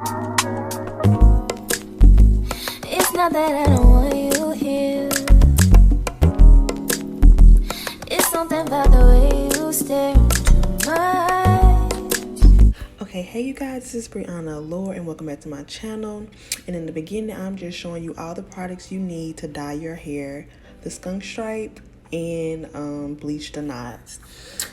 It's not that I don't want you here. It's something about the way you stare into my eyes. Okay, hey you guys, this is Brianna Lore and welcome back to my channel. And in the beginning, I'm just showing you all the products you need to dye your hair, the skunk stripe and bleach the knots.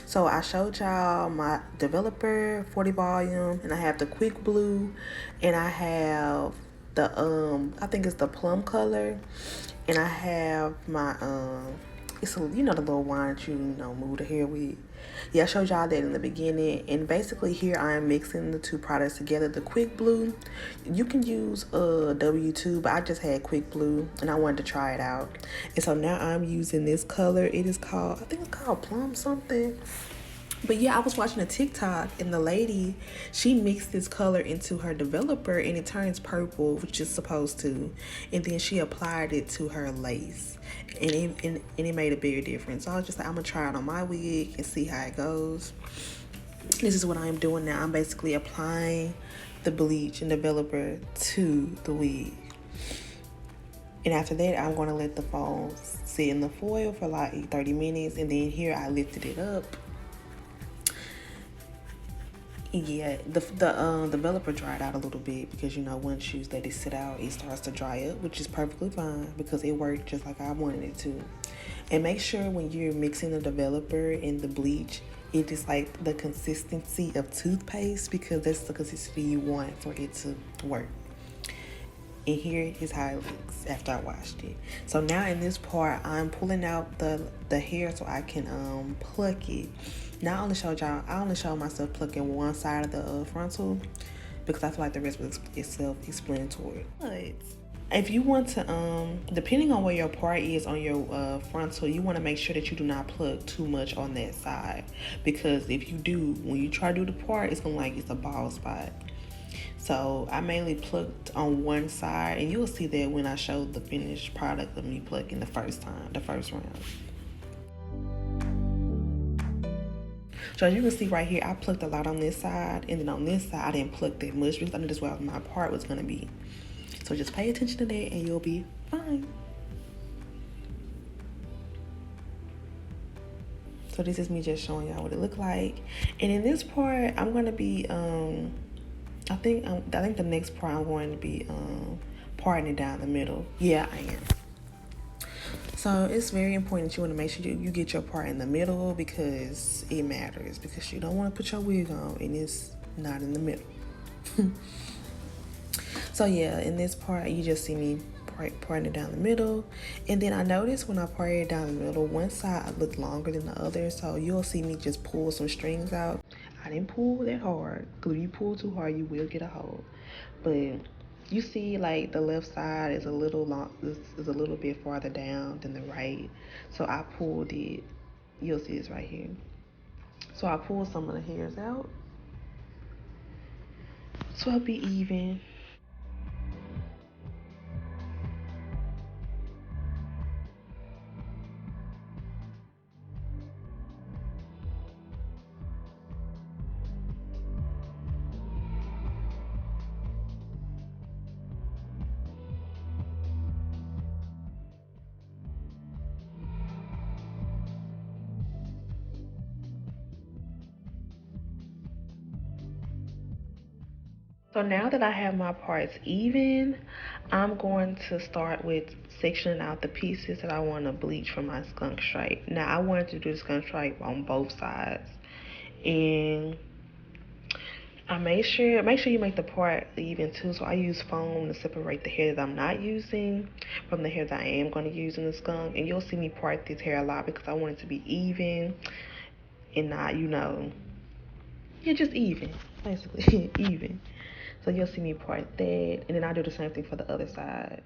So I showed y'all my developer 40 volume, and I have the quick blue, and I have the I think it's the plum color, and I have my it's a, you know, the little wine that you know move the hair with. Yeah, I showed y'all that in the beginning, and basically here I am mixing the two products together. The quick blue, you can use W2, but I just had quick blue and I wanted to try it out, and so now I'm using this color. It is called, I think it's called plum something. But yeah, I was watching a TikTok, and the lady, she mixed this color into her developer and it turns purple, which is supposed to. And then she applied it to her lace, and it made a bigger difference. So I was just like, I'm gonna try it on my wig and see how it goes. This is what I am doing now. I'm basically applying the bleach and developer to the wig. And after that, I'm gonna let the foam sit in the foil for like 30 minutes. And then here I lifted it up. Yeah, the developer dried out a little bit because, you know, once you let it sit out, it starts to dry up, which is perfectly fine because it worked just like I wanted it to. And make sure when you're mixing the developer and the bleach, it is like the consistency of toothpaste, because that's the consistency you want for it to work. And here is how it looks after I washed it. So now in this part, I'm pulling out the hair so I can pluck it. Now I only showed myself plucking one side of the frontal because I feel like the rest was self-explanatory. But if you want to, depending on where your part is on your frontal, you want to make sure that you do not pluck too much on that side, because if you do, when you try to do the part, it's gonna like it's a bald spot. So I mainly plucked on one side, and you'll see that when I show the finished product of me plucking the first round. So as you can see right here, I plucked a lot on this side, and then on this side, I didn't pluck that much because I knew this was where my part was gonna be. So just pay attention to that and you'll be fine. So this is me just showing y'all what it looked like. And in this part, I'm gonna be, I think the next part I'm going to be parting it down the middle. Yeah, I am. So it's very important that you want to make sure you get your part in the middle, because it matters, because you don't want to put your wig on and it's not in the middle. So yeah, in this part, you just see me parting it down the middle. And then I noticed when I parted it down the middle, one side looked longer than the other. So you'll see me just pull some strings out. I didn't pull that hard, because if you pull too hard, you will get a hole. But you see, like, the left side is a little bit farther down than the right. So I pulled it. You'll see this right here. So I pulled some of the hairs out, so I'll be even. So now that I have my parts even, I'm going to start with sectioning out the pieces that I want to bleach from my skunk stripe. Now I wanted to do the skunk stripe on both sides, and I make sure you make the part even too. So I use foam to separate the hair that I'm not using from the hair that I am going to use in the skunk. And you'll see me part this hair a lot because I want it to be even and not, you know, yeah, just even, basically even. So you'll see me part that, and then I do the same thing for the other side.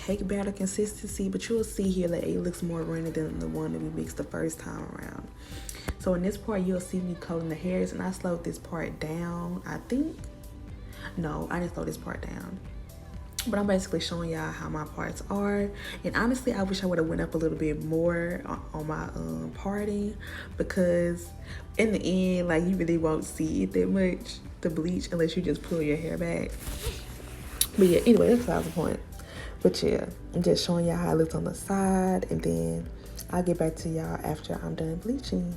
cake batter consistency, but you'll see here that it looks more runny than the one that we mixed the first time around. So in this part, you'll see me coloring the hairs, and I slowed this part down, I think. No, I didn't slow this part down. But I'm basically showing y'all how my parts are. And honestly, I wish I would have went up a little bit more on my parting, because in the end, like, you really won't see it that much, the bleach, unless you just pull your hair back. But yeah, anyway, that's besides the point. But yeah, I'm just showing y'all how it looks on the side, and then I'll get back to y'all after I'm done bleaching.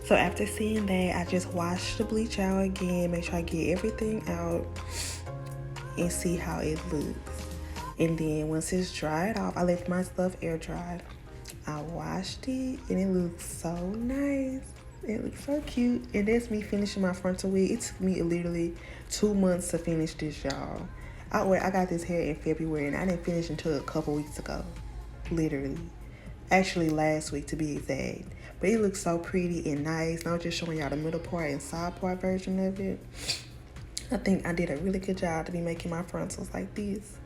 So after seeing that, I just washed the bleach out again, make sure I get everything out and see how it looks. And then once it's dried off, I left my stuff air dried. I washed it and it looks so nice. It looks so cute. And that's me finishing my frontal wig. It took me literally 2 months to finish this, y'all. I got this hair in February and I didn't finish until a couple weeks ago. Literally. Actually last week to be exact. But it looks so pretty and nice. And I was just showing y'all the middle part and side part version of it. I think I did a really good job to be making my frontals like this.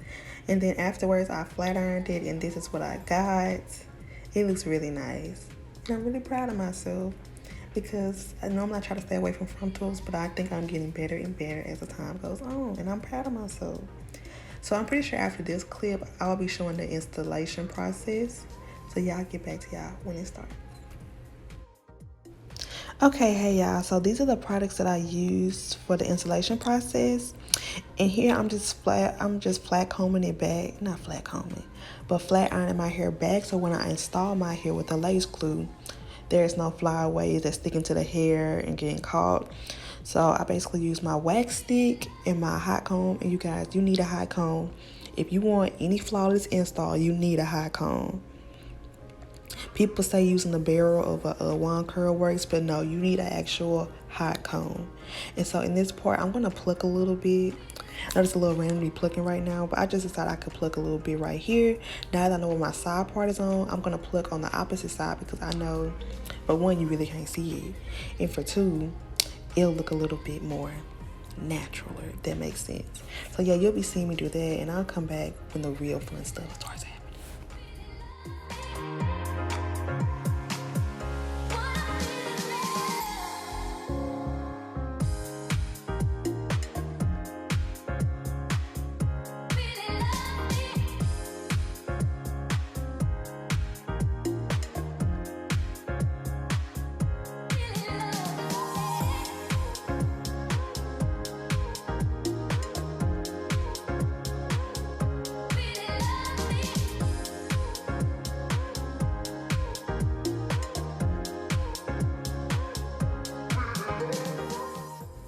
And then afterwards I flat ironed it and this is what I got. It looks really nice. And I'm really proud of myself because I normally try to stay away from frontals, but I think I'm getting better and better as the time goes on. And I'm proud of myself. So I'm pretty sure after this clip, I'll be showing the installation process. So y'all get back to y'all when it starts. Okay, hey y'all, so these are the products that I used for the installation process. And here I'm just flat combing it back, not flat combing, but flat ironing my hair back, so when I install my hair with the lace glue, there's no flyaways that's sticking to the hair and getting caught. So I basically use my wax stick and my hot comb. And you guys, you need a hot comb. If you want any flawless install, you need a hot comb. People say using the barrel of a wand curl works, but no, you need an actual hot comb. And so in this part, I'm going to pluck a little bit. I know it's a little randomly plucking right now, but I just decided I could pluck a little bit right here. Now that I know where my side part is on, I'm going to pluck on the opposite side because I know, for one, you really can't see it. And for two, it'll look a little bit more natural, if that makes sense. So yeah, you'll be seeing me do that, and I'll come back when the real fun stuff starts happening.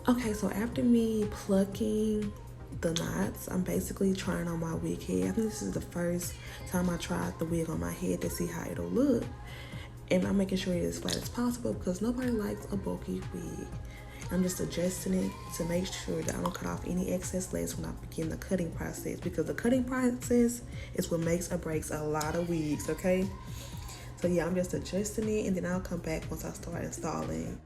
Okay, so after me plucking the knots, I'm basically trying on my wig head. I think this is the first time I tried the wig on my head to see how it'll look. And I'm making sure it is as flat as possible because nobody likes a bulky wig. I'm just adjusting it to make sure that I don't cut off any excess lace when I begin the cutting process, because the cutting process is what makes or breaks a lot of wigs, okay? So yeah, I'm just adjusting it, and then I'll come back once I start installing.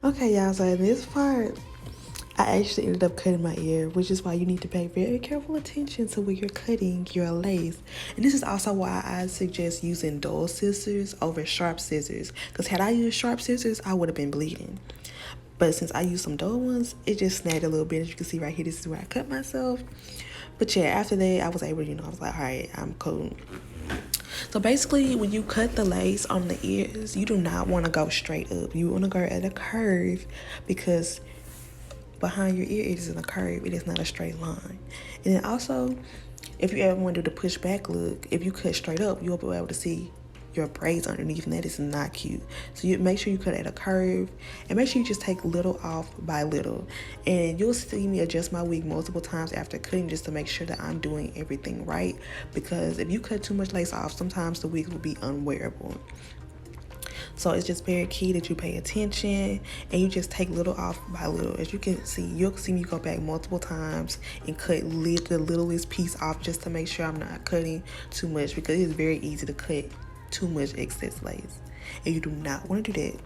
Okay, y'all, so in this part, I actually ended up cutting my ear, which is why you need to pay very careful attention to where you're cutting your lace. And this is also why I suggest using dull scissors over sharp scissors, because had I used sharp scissors, I would have been bleeding. But since I used some dull ones, it just snagged a little bit. As you can see right here, this is where I cut myself. But yeah, after that, I was able to, I was like, all right, I'm cool. So basically, when you cut the lace on the ears, you do not want to go straight up. You want to go at a curve, because behind your ear, it is in a curve. It is not a straight line. And then also, if you ever want to do the push back look, if you cut straight up, you'll be able to see your braids underneath, and that is not cute. So you make sure you cut at a curve, and make sure you just take little off by little. And you'll see me adjust my wig multiple times after cutting, just to make sure that I'm doing everything right, because if you cut too much lace off, sometimes the wig will be unwearable. So it's just very key that you pay attention and you just take little off by little. As you can see, you'll see me go back multiple times and cut the littlest piece off, just to make sure I'm not cutting too much, because it's very easy to cut too much excess lace, and you do not want to do that.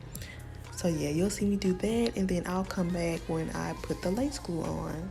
So yeah, you'll see me do that, and then I'll come back when I put the lace glue on.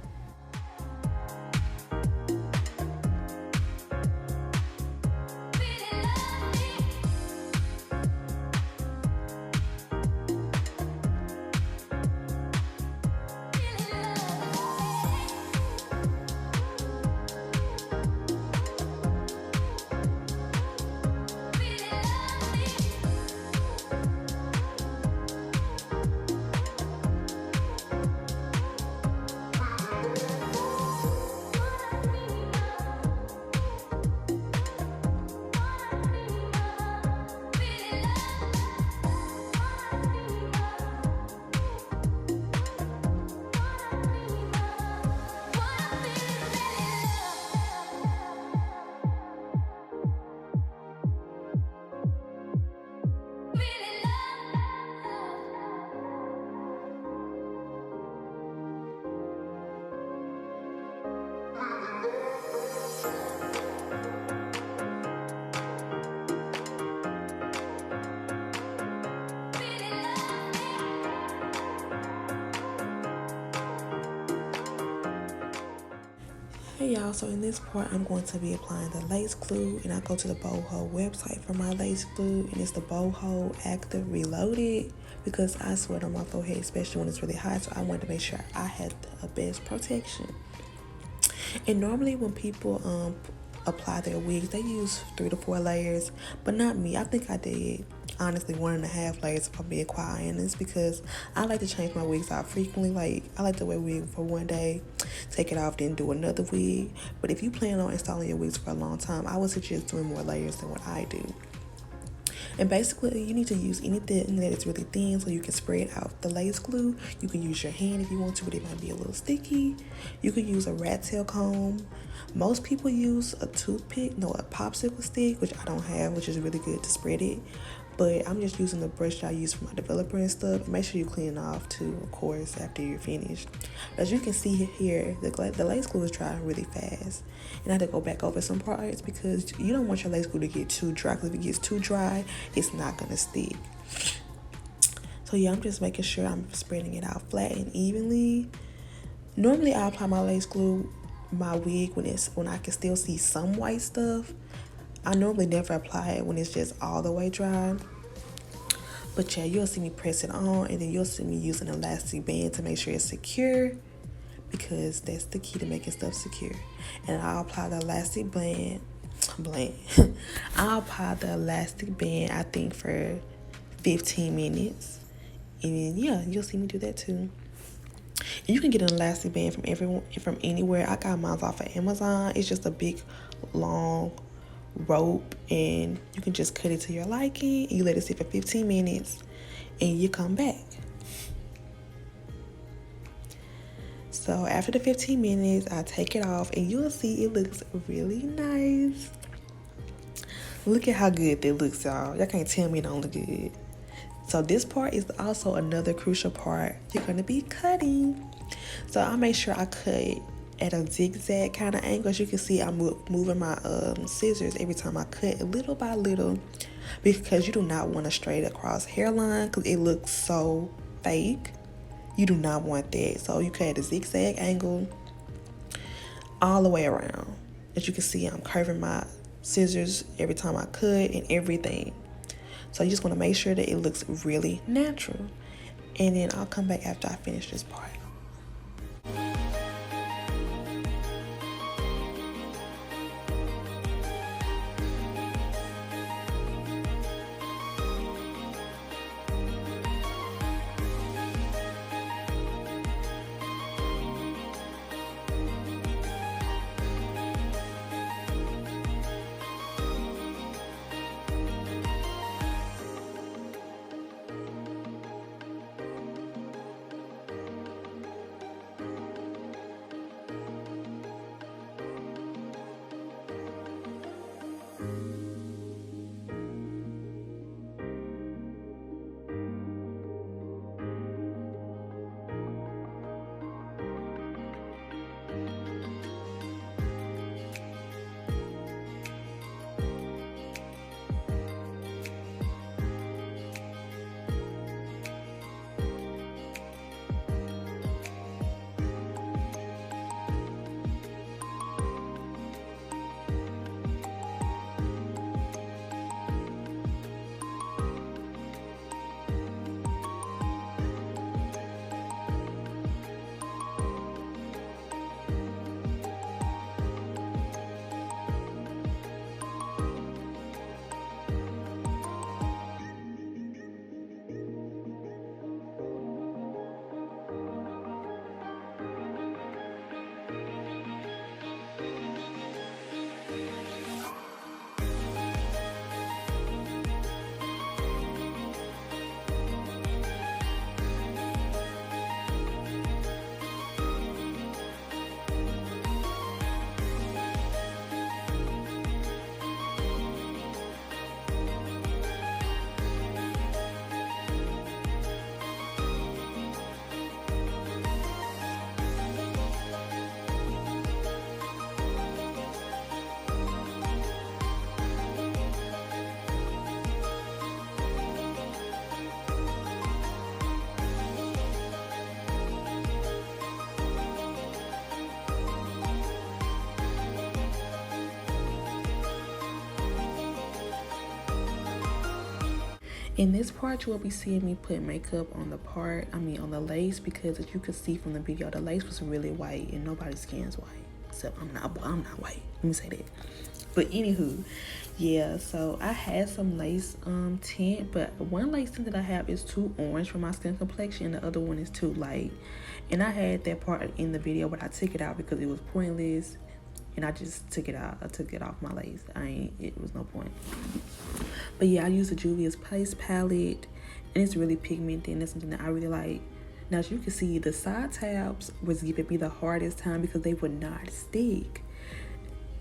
Hey y'all, so in this part I'm going to be applying the lace glue, and I go to the Boho website for my lace glue, and it's the Boho Active Reloaded, because I sweat on my forehead, especially when it's really hot, so I wanted to make sure I had the best protection. And normally when people apply their wigs, they use 3 to 4 layers, but not me. I think I did honestly 1.5 layers, if I'm being quite honest, because I like to change my wigs out frequently. Like, I like to wear a wig for one day, take it off, then do another wig. But if you plan on installing your wigs for a long time, I would suggest doing more layers than what I do. And basically, you need to use anything that is really thin so you can spread out the lace glue. You can use your hand if you want to, but it might be a little sticky. You can use a rat tail comb. Most people use a toothpick, no, a popsicle stick, which I don't have, which is really good to spread it. But I'm just using the brush that I use for my developer and stuff. And make sure you clean it off too, of course, after you're finished. As you can see here, the lace glue is drying really fast. And I had to go back over some parts because you don't want your lace glue to get too dry. Because if it gets too dry, it's not going to stick. So yeah, I'm just making sure I'm spreading it out flat and evenly. Normally I apply my lace glue, my wig, when I can still see some white stuff. I normally never apply it when it's just all the way dry. But yeah, you'll see me press it on, and then you'll see me using an elastic band to make sure it's secure, because that's the key to making stuff secure. And I'll apply the elastic band. I'll apply the elastic band, I think, for 15 minutes. And yeah, you'll see me do that too. And you can get an elastic band from anywhere. I got mine off of Amazon. It's just a big, long rope, and you can just cut it to your liking. You let it sit for 15 minutes, and you come back. So after the 15 minutes, I take it off, and you'll see it looks really nice. Look at how good that looks, y'all. Y'all can't tell me it don't look good. So this part is also another crucial part. You're going to be cutting. So I make sure I cut at a zigzag kind of angle. As you can see, I'm moving my scissors every time I cut, little by little, because you do not want a straight across hairline because it looks so fake. You do not want that. So you cut at a zigzag angle all the way around. As you can see, I'm curving my scissors every time I cut and everything. So you just want to make sure that it looks really natural. And then I'll come back after I finish this part. In this part, you will be seeing me put makeup on on the lace, because as you can see from the video, the lace was really white, and nobody's skin's white. Except I'm not white. Let me say that. But anywho, yeah, so I had some lace tint, but one lace tint that I have is too orange for my skin complexion, and the other one is too light. And I had that part in the video, but I took it out because it was pointless. and I just took it out. I took it off my lace. It was no point. But yeah, I use the Juvia's Place palette, and it's really pigmented, and it's something that I really like. Now, as you can see, the side tabs was giving me the hardest time because they would not stick.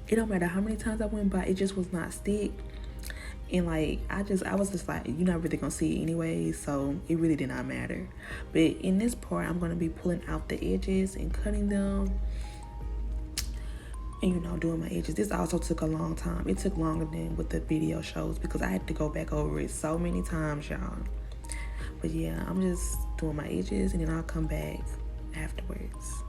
It don't matter how many times I went by, it just was not stick. And like, I was just like, you're not really gonna see it anyway, so it really did not matter. But in this part, I'm gonna be pulling out the edges and cutting them, and doing my edges. This also took a long time. It took longer than what the video shows because I had to go back over it so many times, y'all. But yeah, I'm just doing my edges, and then I'll come back afterwards.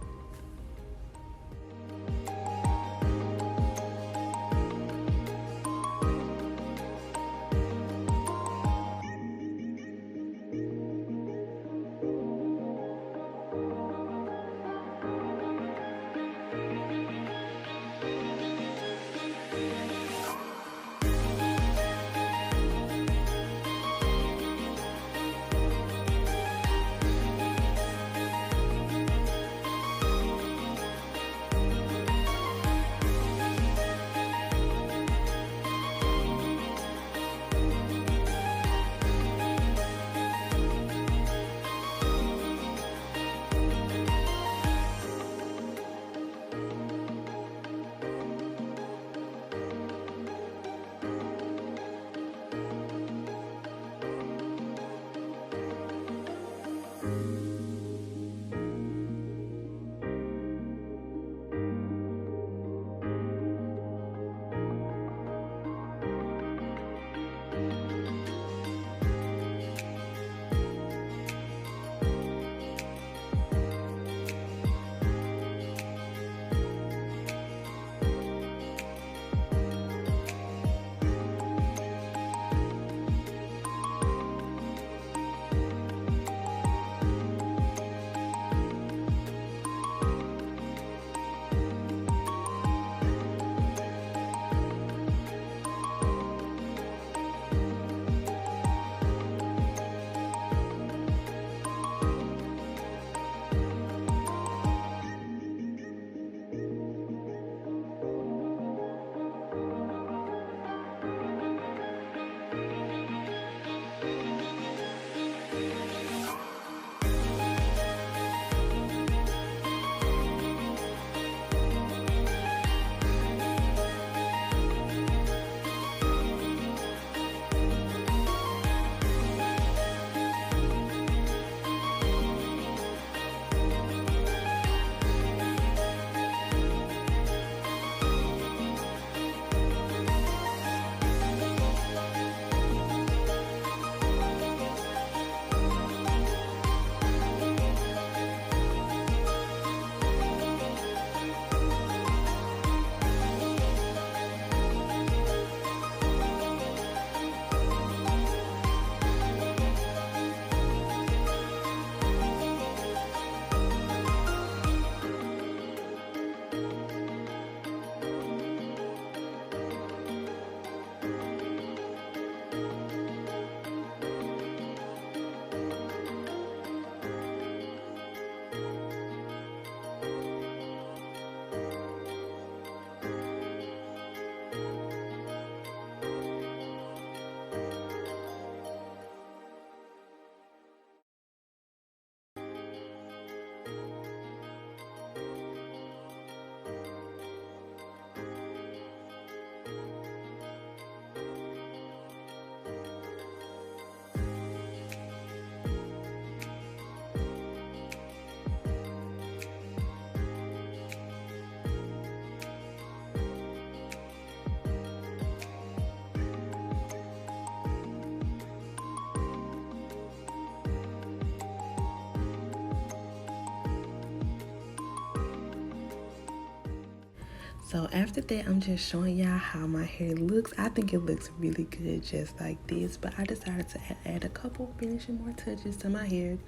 So after that, I'm just showing y'all how my hair looks. I think it looks really good just like this, but I decided to add a couple finishing more touches to my hair.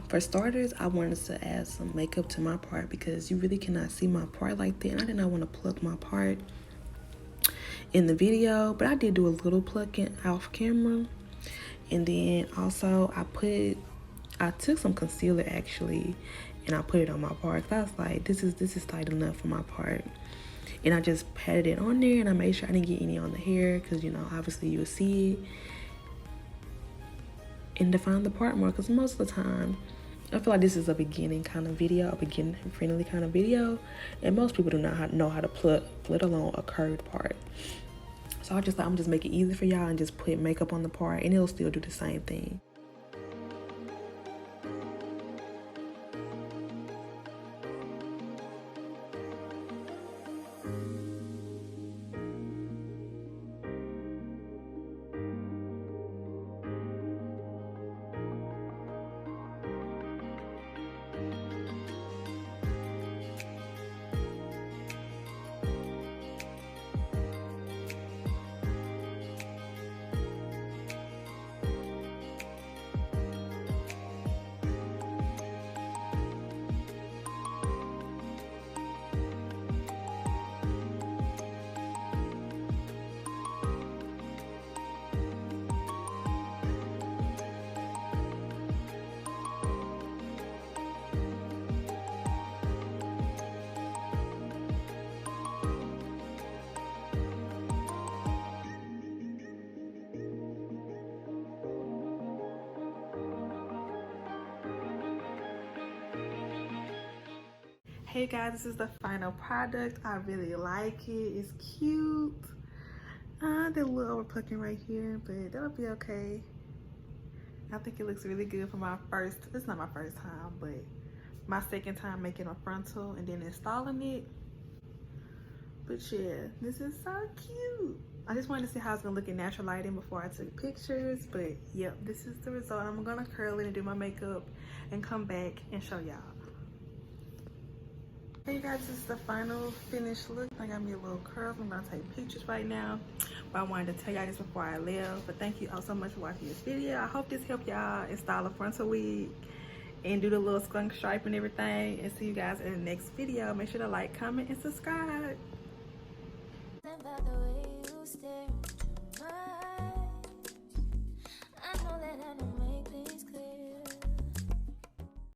For starters, I wanted to add some makeup to my part because you really cannot see my part like that, and I did not want to pluck my part in the video, but I did do a little plucking off camera. And then also I took some concealer actually, and I put it on my part because I was like, this is light enough for my part. And I just patted it on there, and I made sure I didn't get any on the hair, because, you know, obviously you'll see it. And define the part more, because most of the time I feel like this is a beginning kind of video, a beginning friendly kind of video, and most people do not know how to put, let alone a curved part. So I'm just make it easy for y'all and just put makeup on the part, and it'll still do the same thing. Hey guys, this is the final product. I really like it. It's cute. They're a little over plucking right here, but that'll be okay. I think it looks really good for my first, it's not my first time, but my second time making a frontal and then installing it. But yeah, this is so cute. I just wanted to see how it's gonna look in natural lighting before I took pictures, but yep, this is the result. I'm gonna curl it and do my makeup and come back and show y'all. Hey guys, this is the final finished look. I got me a little curls. I'm gonna take pictures right now, but I wanted to tell y'all this before I left. But thank you all so much for watching this video. I hope this helped y'all install a frontal wig and do the little skunk stripe and everything, and see you guys in the next video. Make sure to like, comment, and subscribe. About the way you stare into my